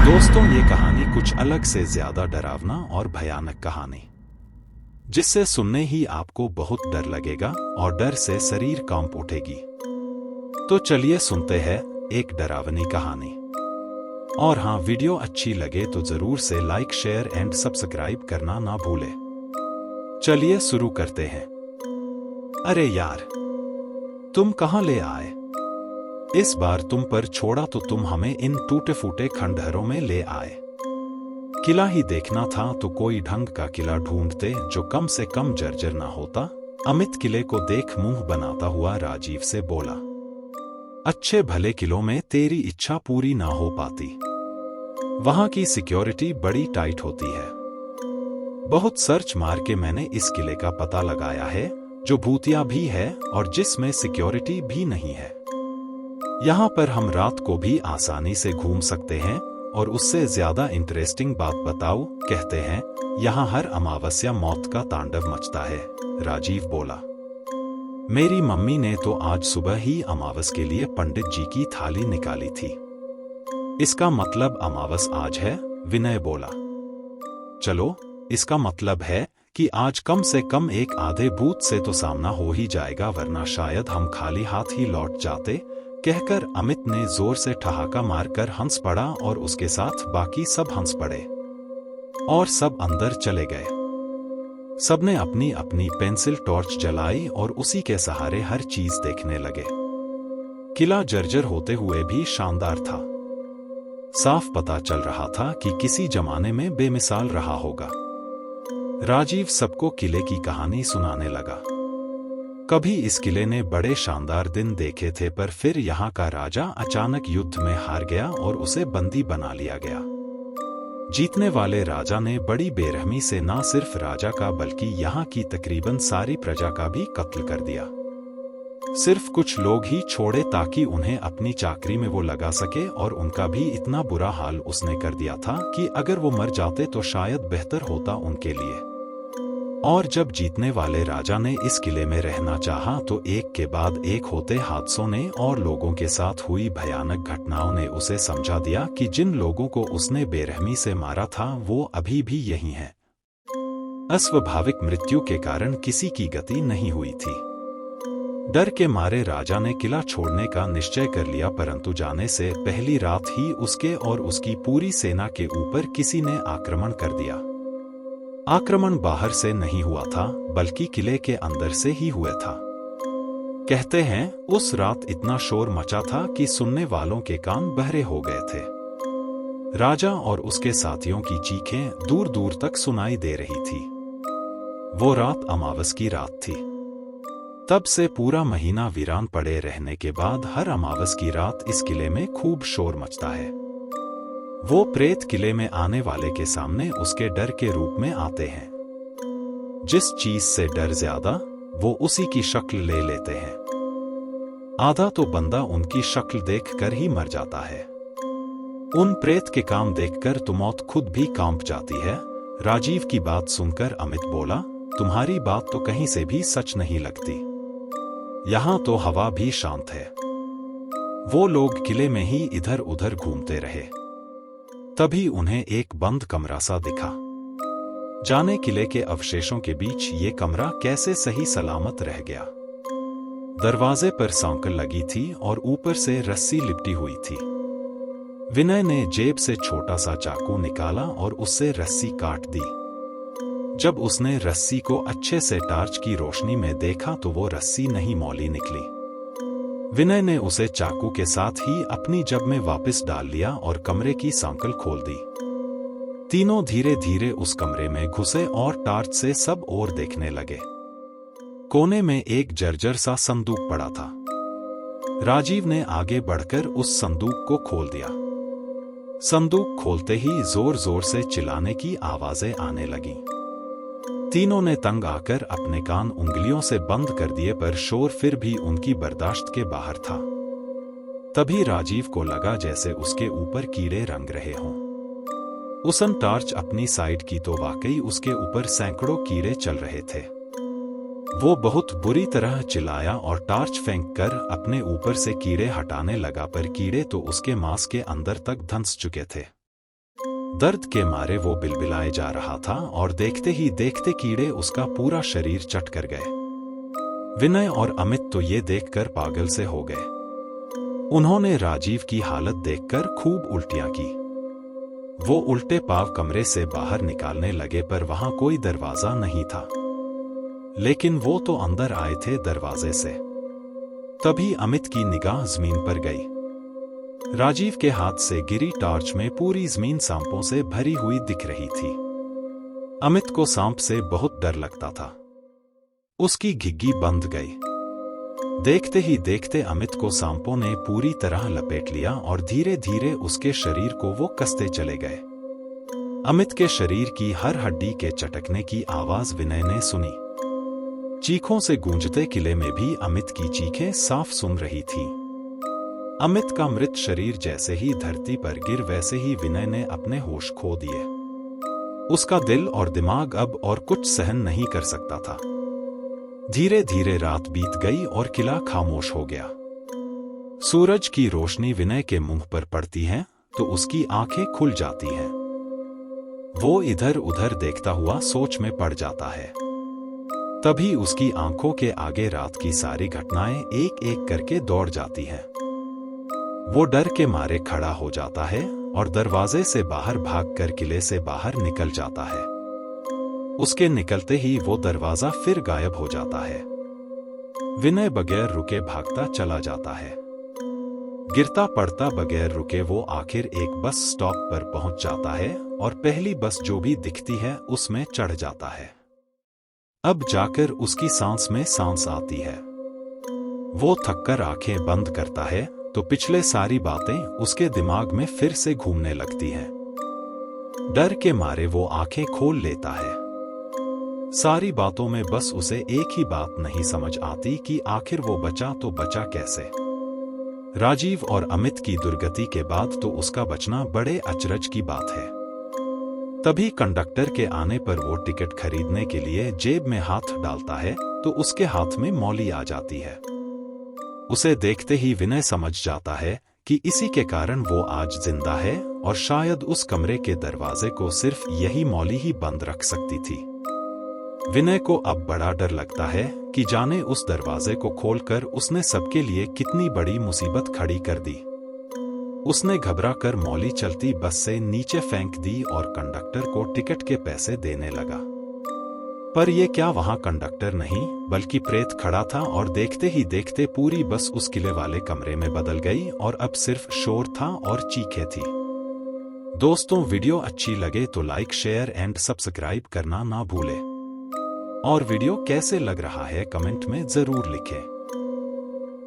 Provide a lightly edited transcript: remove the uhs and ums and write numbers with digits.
दोस्तों, ये कहानी कुछ अलग से ज्यादा डरावना और भयानक कहानी, जिससे सुनने ही आपको बहुत डर लगेगा और डर से शरीर कांप उठेगी। तो चलिए सुनते हैं एक डरावनी कहानी। और हाँ, वीडियो अच्छी लगे तो जरूर से लाइक, शेयर एंड सब्सक्राइब करना ना भूले। चलिए शुरू करते हैं। अरे यार, तुम कहाँ ले आए? इस बार तुम पर छोड़ा तो तुम हमें इन टूटे फूटे खंडहरों में ले आए। किला ही देखना था तो कोई ढंग का किला ढूंढते जो कम से कम जर्जर ना होता। अमित किले को देख मुंह बनाता हुआ राजीव से बोला। अच्छे भले किलों में तेरी इच्छा पूरी ना हो पाती। वहां की सिक्योरिटी बड़ी टाइट होती है। बहुत सर्च मार के मैंने इस किले का पता लगाया है, जो भूतिया भी है और जिसमें सिक्योरिटी भी नहीं है। यहाँ पर हम रात को भी आसानी से घूम सकते हैं। और उससे ज्यादा इंटरेस्टिंग बात बताऊं, कहते हैं यहाँ हर अमावस्या मौत का तांडव मचता है। राजीव बोला। मेरी मम्मी ने तो आज सुबह ही अमावस के लिए पंडित जी की थाली निकाली थी। इसका मतलब अमावस आज है, विनय बोला। चलो, इसका मतलब है कि आज कम से कम एक आधे भूत से तो सामना हो ही जाएगा, वरना शायद हम खाली हाथ ही लौट जाते। कहकर अमित ने जोर से ठहाका मारकर हंस पड़ा और उसके साथ बाकी सब हंस पड़े और सब अंदर चले गए। सबने अपनी अपनी पेंसिल टॉर्च जलाई और उसी के सहारे हर चीज देखने लगे। किला जर्जर होते हुए भी शानदार था। साफ पता चल रहा था कि किसी जमाने में बेमिसाल रहा होगा। राजीव सबको किले की कहानी सुनाने लगा। कभी इस किले ने बड़े शानदार दिन देखे थे, पर फिर यहाँ का राजा अचानक युद्ध में हार गया और उसे बंदी बना लिया गया। जीतने वाले राजा ने बड़ी बेरहमी से न सिर्फ राजा का बल्कि यहाँ की तकरीबन सारी प्रजा का भी कत्ल कर दिया। सिर्फ कुछ लोग ही छोड़े ताकि उन्हें अपनी चाकरी में वो लगा सके, और उनका भी इतना बुरा हाल उसने कर दिया था कि अगर वो मर जाते तो शायद बेहतर होता उनके लिए। और जब जीतने वाले राजा ने इस किले में रहना चाहा तो एक के बाद एक होते हादसों ने और लोगों के साथ हुई भयानक घटनाओं ने उसे समझा दिया कि जिन लोगों को उसने बेरहमी से मारा था वो अभी भी यहीं हैं। अस्वाभाविक मृत्यु के कारण किसी की गति नहीं हुई थी। डर के मारे राजा ने किला छोड़ने का निश्चय कर लिया, परंतु जाने से पहली रात ही उसके और उसकी पूरी सेना के ऊपर किसी ने आक्रमण कर दिया। आक्रमण बाहर से नहीं हुआ था, बल्कि किले के अंदर से ही हुआ था। कहते हैं उस रात इतना शोर मचा था कि सुनने वालों के कान बहरे हो गए थे। राजा और उसके साथियों की चीखें दूर दूर तक सुनाई दे रही थी। वो रात अमावस की रात थी। तब से पूरा महीना वीरान पड़े रहने के बाद हर अमावस की रात इस किले में खूब शोर मचता है। वो प्रेत किले में आने वाले के सामने उसके डर के रूप में आते हैं। जिस चीज से डर ज्यादा, वो उसी की शक्ल ले लेते हैं। आधा तो बंदा उनकी शक्ल देखकर ही मर जाता है। उन प्रेत के काम देखकर तो मौत खुद भी कांप जाती है। राजीव की बात सुनकर अमित बोला, तुम्हारी बात तो कहीं से भी सच नहीं लगती। यहां तो हवा भी शांत है। वो लोग किले में ही इधर उधर घूमते रहे। तभी उन्हें एक बंद कमरा सा दिखा। जाने किले के अवशेषों के बीच ये कमरा कैसे सही सलामत रह गया। दरवाजे पर सांकल लगी थी और ऊपर से रस्सी लिपटी हुई थी। विनय ने जेब से छोटा सा चाकू निकाला और उससे रस्सी काट दी। जब उसने रस्सी को अच्छे से टार्च की रोशनी में देखा तो वो रस्सी नहीं मौली निकली। विनय ने उसे चाकू के साथ ही अपनी जेब में वापस डाल लिया और कमरे की सांकल खोल दी। तीनों धीरे धीरे उस कमरे में घुसे और टार्च से सब ओर देखने लगे। कोने में एक जर्जर सा संदूक पड़ा था। राजीव ने आगे बढ़कर उस संदूक को खोल दिया। संदूक खोलते ही जोर जोर से चिल्लाने की आवाजें आने लगीं। तीनों ने तंग आकर अपने कान उंगलियों से बंद कर दिए, पर शोर फिर भी उनकी बर्दाश्त के बाहर था। तभी राजीव को लगा जैसे उसके ऊपर कीड़े रंग रहे हों। उसने टार्च अपनी साइड की तो वाकई उसके ऊपर सैकड़ों कीड़े चल रहे थे। वो बहुत बुरी तरह चिल्लाया और टार्च फेंककर अपने ऊपर से कीड़े हटाने लगा, पर कीड़े तो उसके मांस के अंदर तक धंस चुके थे। दर्द के मारे वो बिलबिलाए जा रहा था और देखते ही देखते कीड़े उसका पूरा शरीर चट कर गए। विनय और अमित तो ये देखकर पागल से हो गए। उन्होंने राजीव की हालत देखकर खूब उल्टियां की। वो उल्टे पांव कमरे से बाहर निकालने लगे पर वहां कोई दरवाजा नहीं था। लेकिन वो तो अंदर आए थे दरवाजे से। तभी अमित की निगाह जमीन पर गई। राजीव के हाथ से गिरी टॉर्च में पूरी जमीन सांपों से भरी हुई दिख रही थी। अमित को सांप से बहुत डर लगता था। उसकी घिग्गी बंध गई। देखते ही देखते अमित को सांपों ने पूरी तरह लपेट लिया और धीरे धीरे उसके शरीर को वो कसते चले गए। अमित के शरीर की हर हड्डी के चटकने की आवाज विनय ने सुनी। चीखों से गूंजते किले में भी अमित की चीखें साफ सुन रही थी। अमित का मृत शरीर जैसे ही धरती पर गिर वैसे ही विनय ने अपने होश खो दिए। उसका दिल और दिमाग अब और कुछ सहन नहीं कर सकता था। धीरे धीरे रात बीत गई और किला खामोश हो गया। सूरज की रोशनी विनय के मुंह पर पड़ती है तो उसकी आंखें खुल जाती हैं। वो इधर उधर देखता हुआ सोच में पड़ जाता है। तभी उसकी आंखों के आगे रात की सारी घटनाएं एक एक करके दौड़ जाती हैं। वो डर के मारे खड़ा हो जाता है और दरवाजे से बाहर भागकर किले से बाहर निकल जाता है। उसके निकलते ही वो दरवाजा फिर गायब हो जाता है। विनय बगैर रुके भागता चला जाता है। गिरता पड़ता बगैर रुके वो आखिर एक बस स्टॉप पर पहुंच जाता है और पहली बस जो भी दिखती है उसमें चढ़ जाता है। अब जाकर उसकी सांस में सांस आती है। वो थककर आंखें बंद करता है तो पिछले सारी बातें उसके दिमाग में फिर से घूमने लगती हैं। डर के मारे वो आंखें खोल लेता है। सारी बातों में बस उसे एक ही बात नहीं समझ आती कि आखिर वो बचा तो बचा कैसे। राजीव और अमित की दुर्गति के बाद तो उसका बचना बड़े अचरज की बात है। तभी कंडक्टर के आने पर वो टिकट खरीदने के लिए जेब में हाथ डालता है तो उसके हाथ में मौली आ जाती है। उसे देखते ही विनय समझ जाता है कि इसी के कारण वो आज जिंदा है और शायद उस कमरे के दरवाजे को सिर्फ यही मौली ही बंद रख सकती थी। विनय को अब बड़ा डर लगता है कि जाने उस दरवाजे को खोलकर उसने सबके लिए कितनी बड़ी मुसीबत खड़ी कर दी। उसने घबराकर मौली चलती बस से नीचे फेंक दी और कंडक्टर को टिकट के पैसे देने लगा। पर यह क्या वहां कंडक्टर नहीं बल्कि प्रेत खड़ा था और देखते ही देखते पूरी बस उस किले वाले कमरे में बदल गई और अब सिर्फ शोर था और चीखें थी। दोस्तों, वीडियो अच्छी लगे तो लाइक, शेयर एंड सब्सक्राइब करना ना भूलें। और वीडियो कैसे लग रहा है कमेंट में जरूर लिखें।